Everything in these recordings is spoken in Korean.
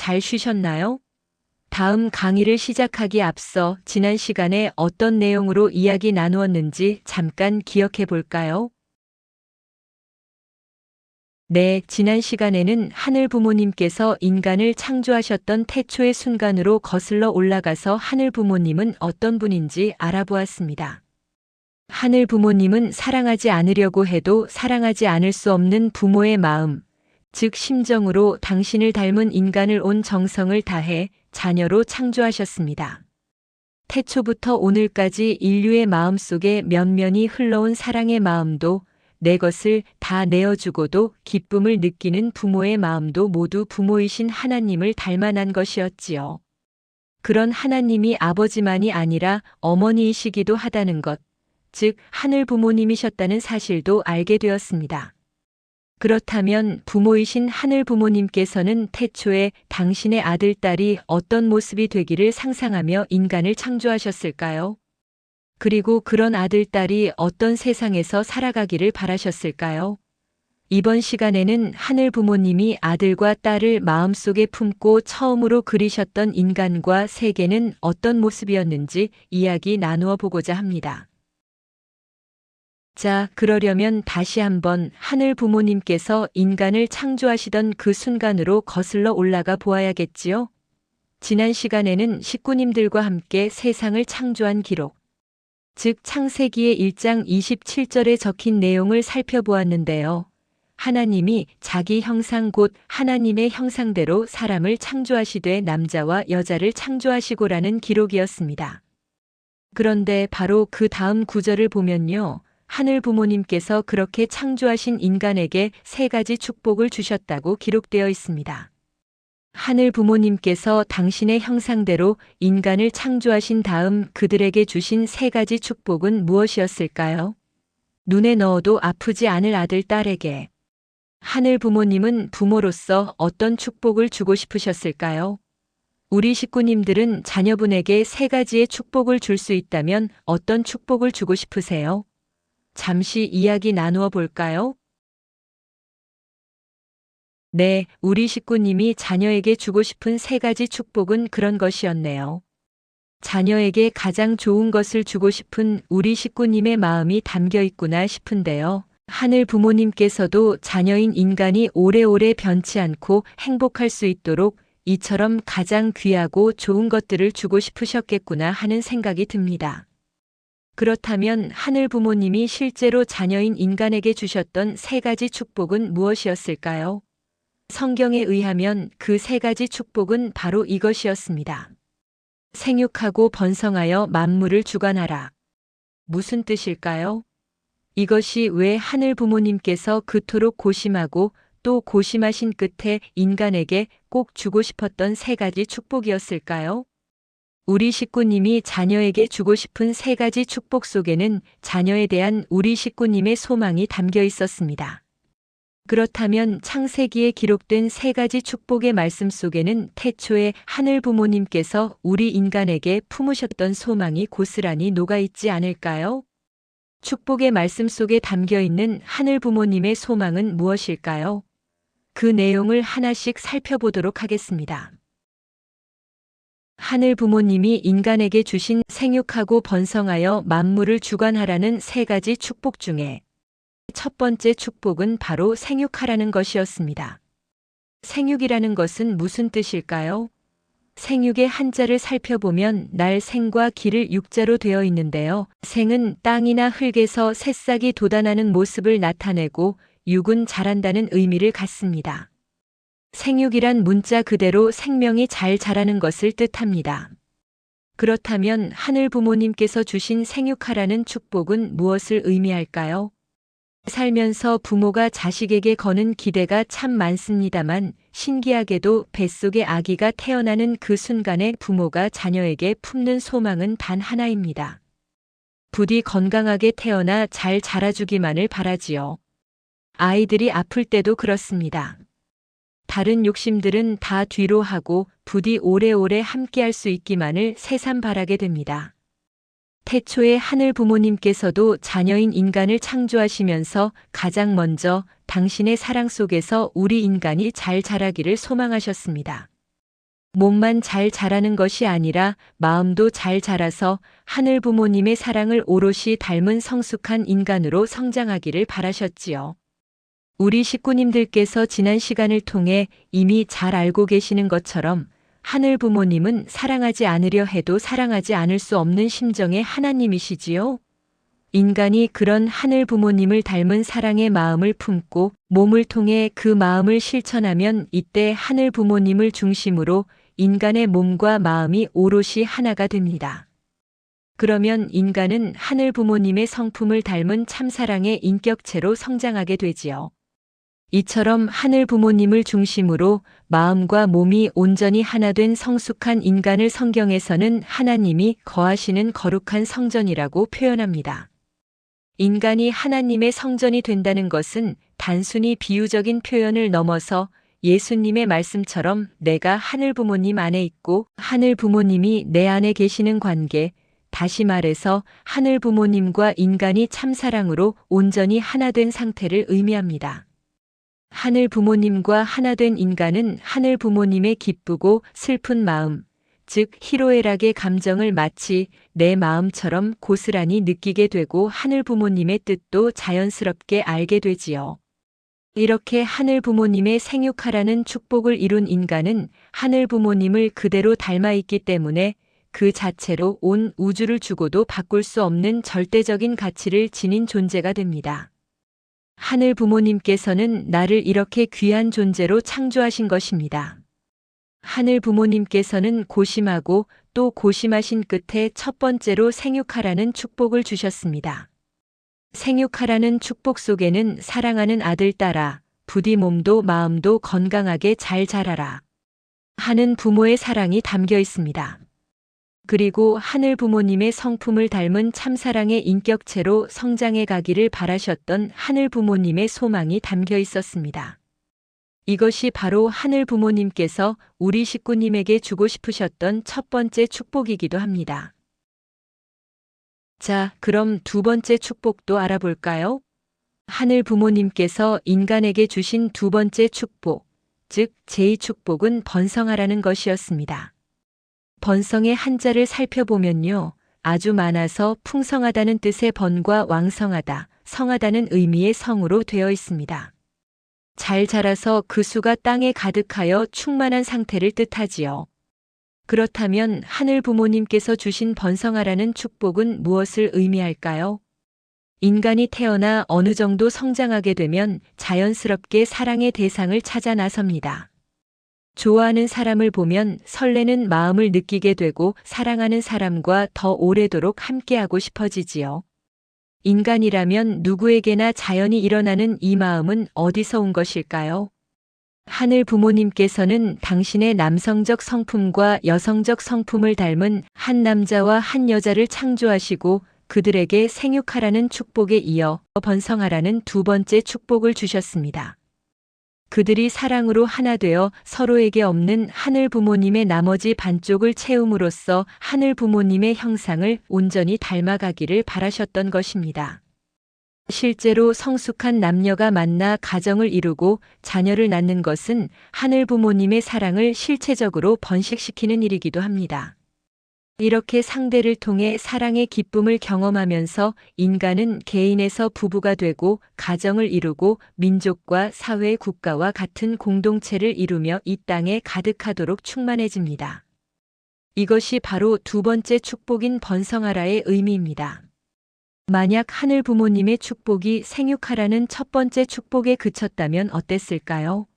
잘 쉬셨나요? 다음 강의를 시작하기 앞서 지난 시간에 어떤 내용으로 이야기 나누었는지 잠깐 기억해 볼까요? 네, 지난 시간에는 하늘 부모님께서 인간을 창조하셨던 태초의 순간으로 거슬러 올라가서 하늘 부모님은 어떤 분인지 알아보았습니다. 하늘 부모님은 사랑하지 않으려고 해도 사랑하지 않을 수 없는 부모의 마음, 즉 심정으로 당신을 닮은 인간을 온 정성을 다해 자녀로 창조하셨습니다. 태초부터 오늘까지 인류의 마음 속에 면면이 흘러온 사랑의 마음도 내 것을 다 내어주고도 기쁨을 느끼는 부모의 마음도 모두 부모이신 하나님을 닮아난 것이었지요. 그런 하나님이 아버지만이 아니라 어머니이시기도 하다는 것, 즉 하늘 부모님이셨다는 사실도 알게 되었습니다. 그렇다면 부모이신 하늘 부모님께서는 태초에 당신의 아들, 딸이 어떤 모습이 되기를 상상하며 인간을 창조하셨을까요? 그리고 그런 아들, 딸이 어떤 세상에서 살아가기를 바라셨을까요? 이번 시간에는 하늘 부모님이 아들과 딸을 마음속에 품고 처음으로 그리셨던 인간과 세계는 어떤 모습이었는지 이야기 나누어 보고자 합니다. 자, 그러려면 다시 한번 하늘 부모님께서 인간을 창조하시던 그 순간으로 거슬러 올라가 보아야겠지요? 지난 시간에는 식구님들과 함께 세상을 창조한 기록, 즉 창세기의 1장 27절에 적힌 내용을 살펴보았는데요. 하나님이 자기 형상 곧 하나님의 형상대로 사람을 창조하시되 남자와 여자를 창조하시고라는 기록이었습니다. 그런데 바로 그 다음 구절을 보면요. 하늘 부모님께서 그렇게 창조하신 인간에게 3가지 축복을 주셨다고 기록되어 있습니다. 하늘 부모님께서 당신의 형상대로 인간을 창조하신 다음 그들에게 주신 3가지 축복은 무엇이었을까요? 눈에 넣어도 아프지 않을 아들, 딸에게. 하늘 부모님은 부모로서 어떤 축복을 주고 싶으셨을까요? 우리 식구님들은 자녀분에게 3가지의 축복을 줄 수 있다면 어떤 축복을 주고 싶으세요? 잠시 이야기 나누어 볼까요? 네, 우리 식구님이 자녀에게 주고 싶은 3가지 축복은 그런 것이었네요. 자녀에게 가장 좋은 것을 주고 싶은 우리 식구님의 마음이 담겨 있구나 싶은데요. 하늘 부모님께서도 자녀인 인간이 오래오래 변치 않고 행복할 수 있도록 이처럼 가장 귀하고 좋은 것들을 주고 싶으셨겠구나 하는 생각이 듭니다. 그렇다면 하늘 부모님이 실제로 자녀인 인간에게 주셨던 3가지 축복은 무엇이었을까요? 성경에 의하면 그 3가지 축복은 바로 이것이었습니다. 생육하고 번성하여 만물을 주관하라. 무슨 뜻일까요? 이것이 왜 하늘 부모님께서 그토록 고심하고 또 고심하신 끝에 인간에게 꼭 주고 싶었던 3가지 축복이었을까요? 우리 식구님이 자녀에게 주고 싶은 3가지 축복 속에는 자녀에 대한 우리 식구님의 소망이 담겨 있었습니다. 그렇다면 창세기에 기록된 3가지 축복의 말씀 속에는 태초에 하늘 부모님께서 우리 인간에게 품으셨던 소망이 고스란히 녹아있지 않을까요? 축복의 말씀 속에 담겨 있는 하늘 부모님의 소망은 무엇일까요? 그 내용을 하나씩 살펴보도록 하겠습니다. 하늘 부모님이 인간에게 주신 생육하고 번성하여 만물을 주관하라는 3가지 축복 중에 첫 번째 축복은 바로 생육하라는 것이었습니다. 생육이라는 것은 무슨 뜻일까요? 생육의 한자를 살펴보면 날 생과 기를 육자로 되어 있는데요. 생은 땅이나 흙에서 새싹이 돋아나는 모습을 나타내고 육은 자란다는 의미를 갖습니다. 생육이란 문자 그대로 생명이 잘 자라는 것을 뜻합니다. 그렇다면 하늘 부모님께서 주신 생육하라는 축복은 무엇을 의미할까요? 살면서 부모가 자식에게 거는 기대가 참 많습니다만 신기하게도 뱃속에 아기가 태어나는 그 순간에 부모가 자녀에게 품는 소망은 단 하나입니다. 부디 건강하게 태어나 잘 자라주기만을 바라지요. 아이들이 아플 때도 그렇습니다. 다른 욕심들은 다 뒤로 하고 부디 오래오래 함께할 수 있기만을 새삼 바라게 됩니다. 태초에 하늘 부모님께서도 자녀인 인간을 창조하시면서 가장 먼저 당신의 사랑 속에서 우리 인간이 잘 자라기를 소망하셨습니다. 몸만 잘 자라는 것이 아니라 마음도 잘 자라서 하늘 부모님의 사랑을 오롯이 닮은 성숙한 인간으로 성장하기를 바라셨지요. 우리 식구님들께서 지난 시간을 통해 이미 잘 알고 계시는 것처럼 하늘 부모님은 사랑하지 않으려 해도 사랑하지 않을 수 없는 심정의 하나님이시지요. 인간이 그런 하늘 부모님을 닮은 사랑의 마음을 품고 몸을 통해 그 마음을 실천하면 이때 하늘 부모님을 중심으로 인간의 몸과 마음이 오롯이 하나가 됩니다. 그러면 인간은 하늘 부모님의 성품을 닮은 참사랑의 인격체로 성장하게 되지요. 이처럼 하늘 부모님을 중심으로 마음과 몸이 온전히 하나 된 성숙한 인간을 성경에서는 하나님이 거하시는 거룩한 성전이라고 표현합니다. 인간이 하나님의 성전이 된다는 것은 단순히 비유적인 표현을 넘어서 예수님의 말씀처럼 내가 하늘 부모님 안에 있고 하늘 부모님이 내 안에 계시는 관계, 다시 말해서 하늘 부모님과 인간이 참사랑으로 온전히 하나 된 상태를 의미합니다. 하늘 부모님과 하나 된 인간은 하늘 부모님의 기쁘고 슬픈 마음, 즉 희로애락의 감정을 마치 내 마음처럼 고스란히 느끼게 되고 하늘 부모님의 뜻도 자연스럽게 알게 되지요. 이렇게 하늘 부모님의 생육하라는 축복을 이룬 인간은 하늘 부모님을 그대로 닮아 있기 때문에 그 자체로 온 우주를 주고도 바꿀 수 없는 절대적인 가치를 지닌 존재가 됩니다. 하늘 부모님께서는 나를 이렇게 귀한 존재로 창조하신 것입니다. 하늘 부모님께서는 고심하고 또 고심하신 끝에 첫 번째로 생육하라는 축복을 주셨습니다. 생육하라는 축복 속에는 사랑하는 아들 딸아, 부디 몸도 마음도 건강하게 잘 자라라 하는 부모의 사랑이 담겨 있습니다. 그리고 하늘 부모님의 성품을 닮은 참사랑의 인격체로 성장해 가기를 바라셨던 하늘 부모님의 소망이 담겨 있었습니다. 이것이 바로 하늘 부모님께서 우리 식구님에게 주고 싶으셨던 첫 번째 축복이기도 합니다. 자, 그럼 두 번째 축복도 알아볼까요? 하늘 부모님께서 인간에게 주신 두 번째 축복, 즉 제2축복은 번성하라는 것이었습니다. 번성의 한자를 살펴보면요, 아주 많아서 풍성하다는 뜻의 번과 왕성하다, 성하다는 의미의 성으로 되어 있습니다. 잘 자라서 그 수가 땅에 가득하여 충만한 상태를 뜻하지요. 그렇다면 하늘 부모님께서 주신 번성하라는 축복은 무엇을 의미할까요? 인간이 태어나 어느 정도 성장하게 되면 자연스럽게 사랑의 대상을 찾아 나섭니다. 좋아하는 사람을 보면 설레는 마음을 느끼게 되고 사랑하는 사람과 더 오래도록 함께하고 싶어지지요. 인간이라면 누구에게나 자연히 일어나는 이 마음은 어디서 온 것일까요? 하늘 부모님께서는 당신의 남성적 성품과 여성적 성품을 닮은 한 남자와 한 여자를 창조하시고 그들에게 생육하라는 축복에 이어 번성하라는 두 번째 축복을 주셨습니다. 그들이 사랑으로 하나 되어 서로에게 없는 하늘 부모님의 나머지 반쪽을 채움으로써 하늘 부모님의 형상을 온전히 닮아가기를 바라셨던 것입니다. 실제로 성숙한 남녀가 만나 가정을 이루고 자녀를 낳는 것은 하늘 부모님의 사랑을 실체적으로 번식시키는 일이기도 합니다. 이렇게 상대를 통해 사랑의 기쁨을 경험하면서 인간은 개인에서 부부가 되고 가정을 이루고 민족과 사회, 국가와 같은 공동체를 이루며 이 땅에 가득하도록 충만해집니다. 이것이 바로 두 번째 축복인 번성하라의 의미입니다. 만약 하늘 부모님의 축복이 생육하라는 첫 번째 축복에 그쳤다면 어땠을까요?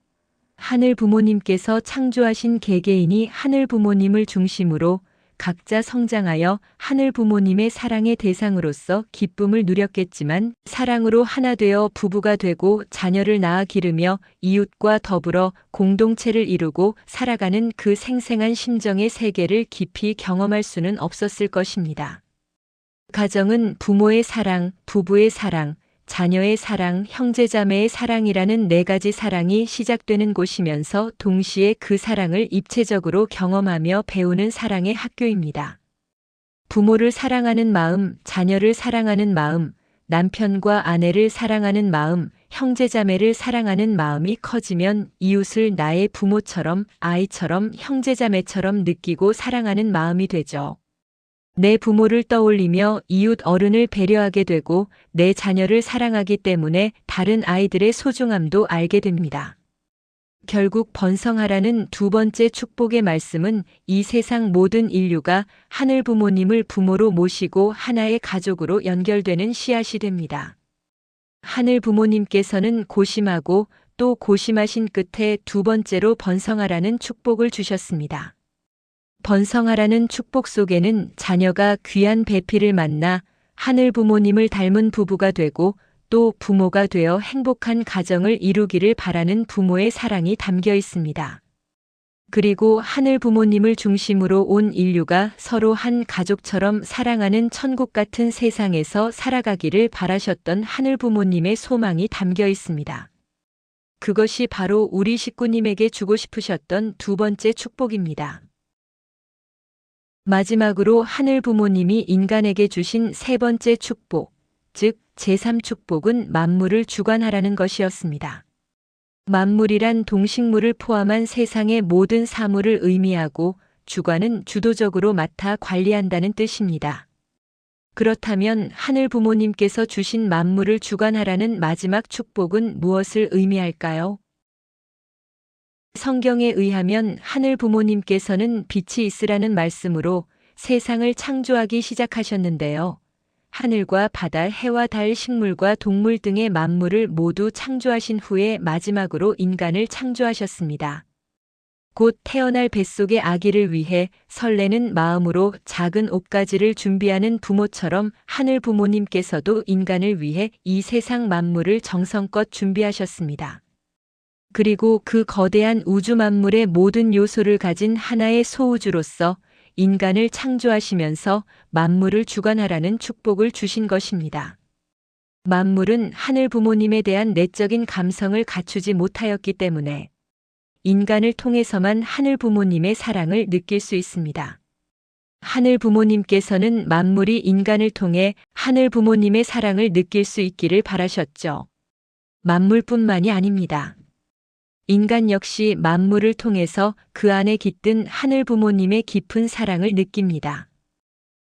하늘 부모님께서 창조하신 개개인이 하늘 부모님을 중심으로 각자 성장하여 하늘 부모님의 사랑의 대상으로서 기쁨을 누렸겠지만 사랑으로 하나 되어 부부가 되고 자녀를 낳아 기르며 이웃과 더불어 공동체를 이루고 살아가는 그 생생한 심정의 세계를 깊이 경험할 수는 없었을 것입니다. 가정은 부모의 사랑, 부부의 사랑, 자녀의 사랑, 형제자매의 사랑이라는 네 가지 사랑이 시작되는 곳이면서 동시에 그 사랑을 입체적으로 경험하며 배우는 사랑의 학교입니다. 부모를 사랑하는 마음, 자녀를 사랑하는 마음, 남편과 아내를 사랑하는 마음, 형제자매를 사랑하는 마음이 커지면 이웃을 나의 부모처럼, 아이처럼, 형제자매처럼 느끼고 사랑하는 마음이 되죠. 내 부모를 떠올리며 이웃 어른을 배려하게 되고 내 자녀를 사랑하기 때문에 다른 아이들의 소중함도 알게 됩니다. 결국 번성하라는 두 번째 축복의 말씀은 이 세상 모든 인류가 하늘 부모님을 부모로 모시고 하나의 가족으로 연결되는 씨앗이 됩니다. 하늘 부모님께서는 고심하고 또 고심하신 끝에 두 번째로 번성하라는 축복을 주셨습니다. 번성하라는 축복 속에는 자녀가 귀한 배필을 만나 하늘 부모님을 닮은 부부가 되고 또 부모가 되어 행복한 가정을 이루기를 바라는 부모의 사랑이 담겨 있습니다. 그리고 하늘 부모님을 중심으로 온 인류가 서로 한 가족처럼 사랑하는 천국 같은 세상에서 살아가기를 바라셨던 하늘 부모님의 소망이 담겨 있습니다. 그것이 바로 우리 식구님에게 주고 싶으셨던 두 번째 축복입니다. 마지막으로 하늘 부모님이 인간에게 주신 세 번째 축복, 즉 제3축복은 만물을 주관하라는 것이었습니다. 만물이란 동식물을 포함한 세상의 모든 사물을 의미하고 주관은 주도적으로 맡아 관리한다는 뜻입니다. 그렇다면 하늘 부모님께서 주신 만물을 주관하라는 마지막 축복은 무엇을 의미할까요? 성경에 의하면 하늘 부모님께서는 빛이 있으라는 말씀으로 세상을 창조하기 시작하셨는데요. 하늘과 바다, 해와 달, 식물과 동물 등의 만물을 모두 창조하신 후에 마지막으로 인간을 창조하셨습니다. 곧 태어날 뱃속의 아기를 위해 설레는 마음으로 작은 옷가지를 준비하는 부모처럼 하늘 부모님께서도 인간을 위해 이 세상 만물을 정성껏 준비하셨습니다. 그리고 그 거대한 우주 만물의 모든 요소를 가진 하나의 소우주로서 인간을 창조하시면서 만물을 주관하라는 축복을 주신 것입니다. 만물은 하늘 부모님에 대한 내적인 감성을 갖추지 못하였기 때문에 인간을 통해서만 하늘 부모님의 사랑을 느낄 수 있습니다. 하늘 부모님께서는 만물이 인간을 통해 하늘 부모님의 사랑을 느낄 수 있기를 바라셨죠. 만물뿐만이 아닙니다. 인간 역시 만물을 통해서 그 안에 깃든 하늘 부모님의 깊은 사랑을 느낍니다.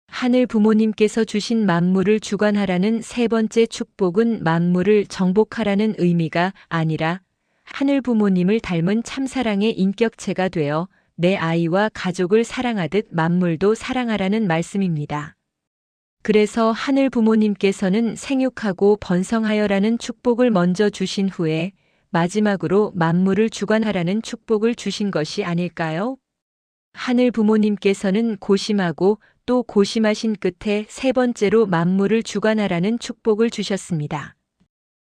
하늘 부모님께서 주신 만물을 주관하라는 세 번째 축복은 만물을 정복하라는 의미가 아니라 하늘 부모님을 닮은 참사랑의 인격체가 되어 내 아이와 가족을 사랑하듯 만물도 사랑하라는 말씀입니다. 그래서 하늘 부모님께서는 생육하고 번성하여라는 축복을 먼저 주신 후에 마지막으로 만물을 주관하라는 축복을 주신 것이 아닐까요? 하늘 부모님께서는 고심하고 또 고심하신 끝에 세 번째로 만물을 주관하라는 축복을 주셨습니다.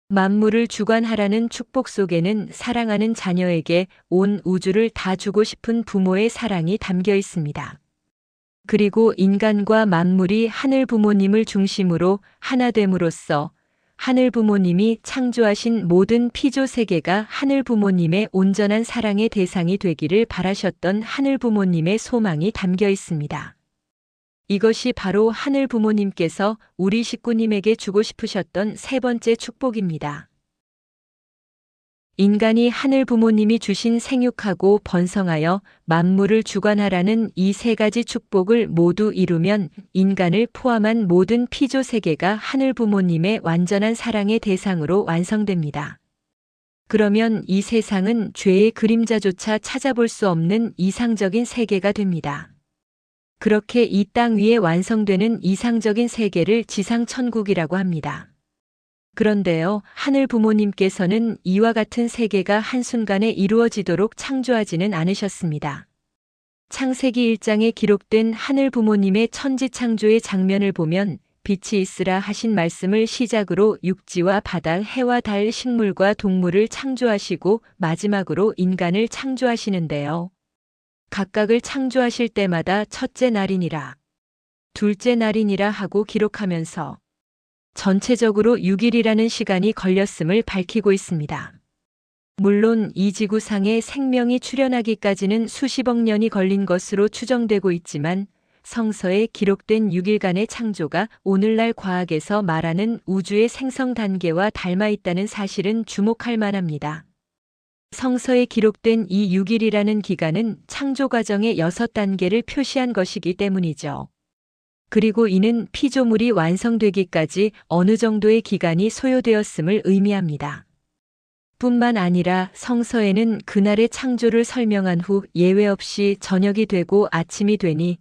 만물을 주관하라는 축복 속에는 사랑하는 자녀에게 온 우주를 다 주고 싶은 부모의 사랑이 담겨 있습니다. 그리고 인간과 만물이 하늘 부모님을 중심으로 하나 됨으로써 하늘 부모님이 창조하신 모든 피조 세계가 하늘 부모님의 온전한 사랑의 대상이 되기를 바라셨던 하늘 부모님의 소망이 담겨 있습니다. 이것이 바로 하늘 부모님께서 우리 식구님에게 주고 싶으셨던 세 번째 축복입니다. 인간이 하늘 부모님이 주신 생육하고 번성하여 만물을 주관하라는 이 세 가지 축복을 모두 이루면 인간을 포함한 모든 피조 세계가 하늘 부모님의 완전한 사랑의 대상으로 완성됩니다. 그러면 이 세상은 죄의 그림자조차 찾아볼 수 없는 이상적인 세계가 됩니다. 그렇게 이 땅 위에 완성되는 이상적인 세계를 지상천국이라고 합니다. 그런데요, 하늘 부모님께서는 이와 같은 세계가 한순간에 이루어지도록 창조하지는 않으셨습니다. 창세기 1장에 기록된 하늘 부모님의 천지 창조의 장면을 보면 빛이 있으라 하신 말씀을 시작으로 육지와 바다, 해와 달, 식물과 동물을 창조하시고 마지막으로 인간을 창조하시는데요. 각각을 창조하실 때마다 첫째 날이니라, 둘째 날이니라 하고 기록하면서 전체적으로 6일이라는 시간이 걸렸음을 밝히고 있습니다. 물론 이 지구상에 생명이 출현하기까지는 수십억 년이 걸린 것으로 추정되고 있지만 성서에 기록된 6일간의 창조가 오늘날 과학에서 말하는 우주의 생성 단계와 닮아 있다는 사실은 주목할 만합니다. 성서에 기록된 이 6일이라는 기간은 창조 과정의 6단계를 표시한 것이기 때문이죠. 그리고 이는 피조물이 완성되기까지 어느 정도의 기간이 소요되었음을 의미합니다. 뿐만 아니라 성서에는 그날의 창조를 설명한 후 예외 없이 저녁이 되고 아침이 되니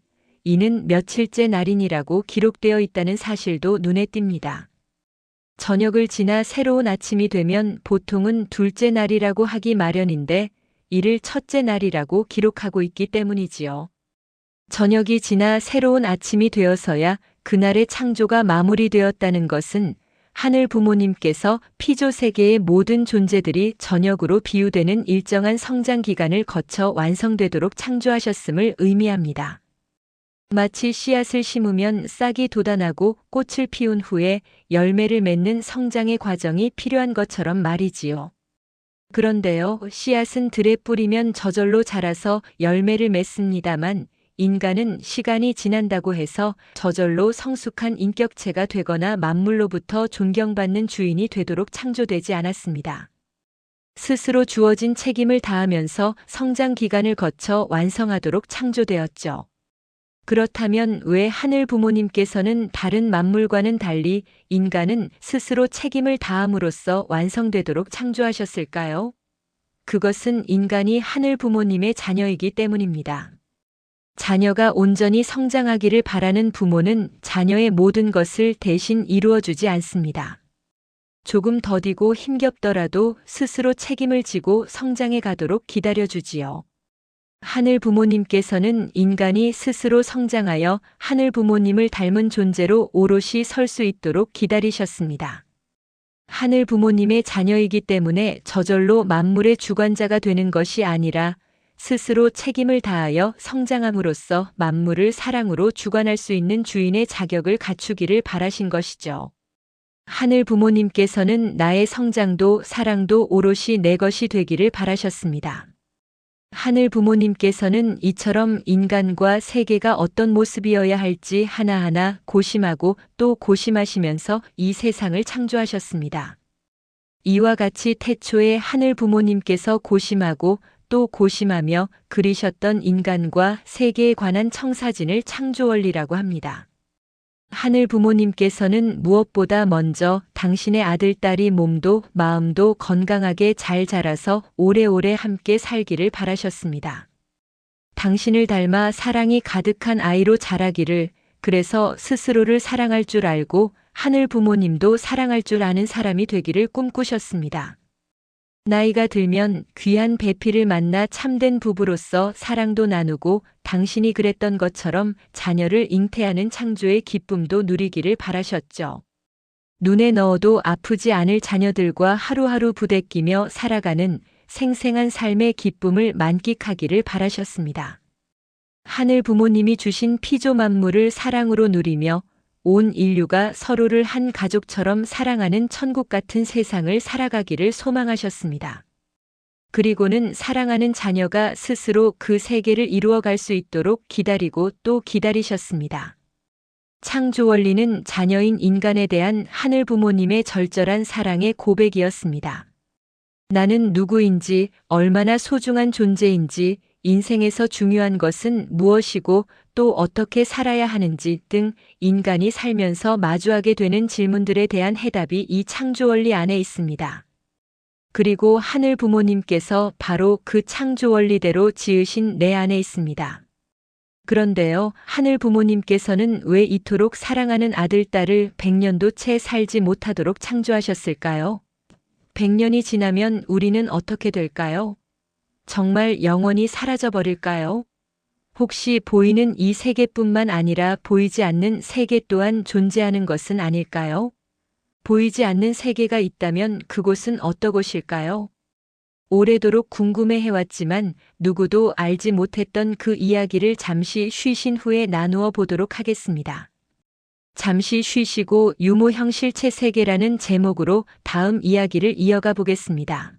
이는 며칠째 날이니라고 기록되어 있다는 사실도 눈에 띕니다. 저녁을 지나 새로운 아침이 되면 보통은 둘째 날이라고 하기 마련인데 이를 첫째 날이라고 기록하고 있기 때문이지요. 저녁이 지나 새로운 아침이 되어서야 그날의 창조가 마무리되었다는 것은 하늘 부모님께서 피조 세계의 모든 존재들이 저녁으로 비유되는 일정한 성장 기간을 거쳐 완성되도록 창조하셨음을 의미합니다. 마치 씨앗을 심으면 싹이 돋아나고 꽃을 피운 후에 열매를 맺는 성장의 과정이 필요한 것처럼 말이지요. 그런데요, 씨앗은 들에 뿌리면 저절로 자라서 열매를 맺습니다만 인간은 시간이 지난다고 해서 저절로 성숙한 인격체가 되거나 만물로부터 존경받는 주인이 되도록 창조되지 않았습니다. 스스로 주어진 책임을 다하면서 성장 기간을 거쳐 완성하도록 창조되었죠. 그렇다면 왜 하늘 부모님께서는 다른 만물과는 달리 인간은 스스로 책임을 다함으로써 완성되도록 창조하셨을까요? 그것은 인간이 하늘 부모님의 자녀이기 때문입니다. 자녀가 온전히 성장하기를 바라는 부모는 자녀의 모든 것을 대신 이루어주지 않습니다. 조금 더디고 힘겹더라도 스스로 책임을 지고 성장해 가도록 기다려주지요. 하늘 부모님께서는 인간이 스스로 성장하여 하늘 부모님을 닮은 존재로 오롯이 설 수 있도록 기다리셨습니다. 하늘 부모님의 자녀이기 때문에 저절로 만물의 주관자가 되는 것이 아니라 스스로 책임을 다하여 성장함으로써 만물을 사랑으로 주관할 수 있는 주인의 자격을 갖추기를 바라신 것이죠. 하늘 부모님께서는 나의 성장도 사랑도 오롯이 내 것이 되기를 바라셨습니다. 하늘 부모님께서는 이처럼 인간과 세계가 어떤 모습이어야 할지 하나하나 고심하고 또 고심하시면서 이 세상을 창조하셨습니다. 이와 같이 태초에 하늘 부모님께서 고심하고 또 고심하며 그리셨던 인간과 세계에 관한 청사진을 창조원리라고 합니다. 하늘 부모님께서는 무엇보다 먼저 당신의 아들, 딸이 몸도 마음도 건강하게 잘 자라서 오래오래 함께 살기를 바라셨습니다. 당신을 닮아 사랑이 가득한 아이로 자라기를, 그래서 스스로를 사랑할 줄 알고 하늘 부모님도 사랑할 줄 아는 사람이 되기를 꿈꾸셨습니다. 나이가 들면 귀한 배필을 만나 참된 부부로서 사랑도 나누고 당신이 그랬던 것처럼 자녀를 잉태하는 창조의 기쁨도 누리기를 바라셨죠. 눈에 넣어도 아프지 않을 자녀들과 하루하루 부대끼며 살아가는 생생한 삶의 기쁨을 만끽하기를 바라셨습니다. 하늘 부모님이 주신 피조 만물을 사랑으로 누리며 온 인류가 서로를 한 가족처럼 사랑하는 천국 같은 세상을 살아가기를 소망하셨습니다. 그리고는 사랑하는 자녀가 스스로 그 세계를 이루어갈 수 있도록 기다리고 또 기다리셨습니다. 창조 원리는 자녀인 인간에 대한 하늘 부모님의 절절한 사랑의 고백이었습니다. 나는 누구인지, 얼마나 소중한 존재인지, 인생에서 중요한 것은 무엇이고 또 어떻게 살아야 하는지 등 인간이 살면서 마주하게 되는 질문들에 대한 해답이 이 창조 원리 안에 있습니다. 그리고 하늘 부모님께서 바로 그 창조 원리대로 지으신 내 안에 있습니다. 그런데요, 하늘 부모님께서는 왜 이토록 사랑하는 아들, 딸을 100년도 채 살지 못하도록 창조하셨을까요? 100년이 지나면 우리는 어떻게 될까요? 정말 영원히 사라져 버릴까요? 혹시 보이는 이 세계뿐만 아니라 보이지 않는 세계 또한 존재하는 것은 아닐까요? 보이지 않는 세계가 있다면 그곳은 어떤 곳일까요? 오래도록 궁금해해왔지만 누구도 알지 못했던 그 이야기를 잠시 쉬신 후에 나누어 보도록 하겠습니다. 잠시 쉬시고 유무형 실체 세계라는 제목으로 다음 이야기를 이어가 보겠습니다.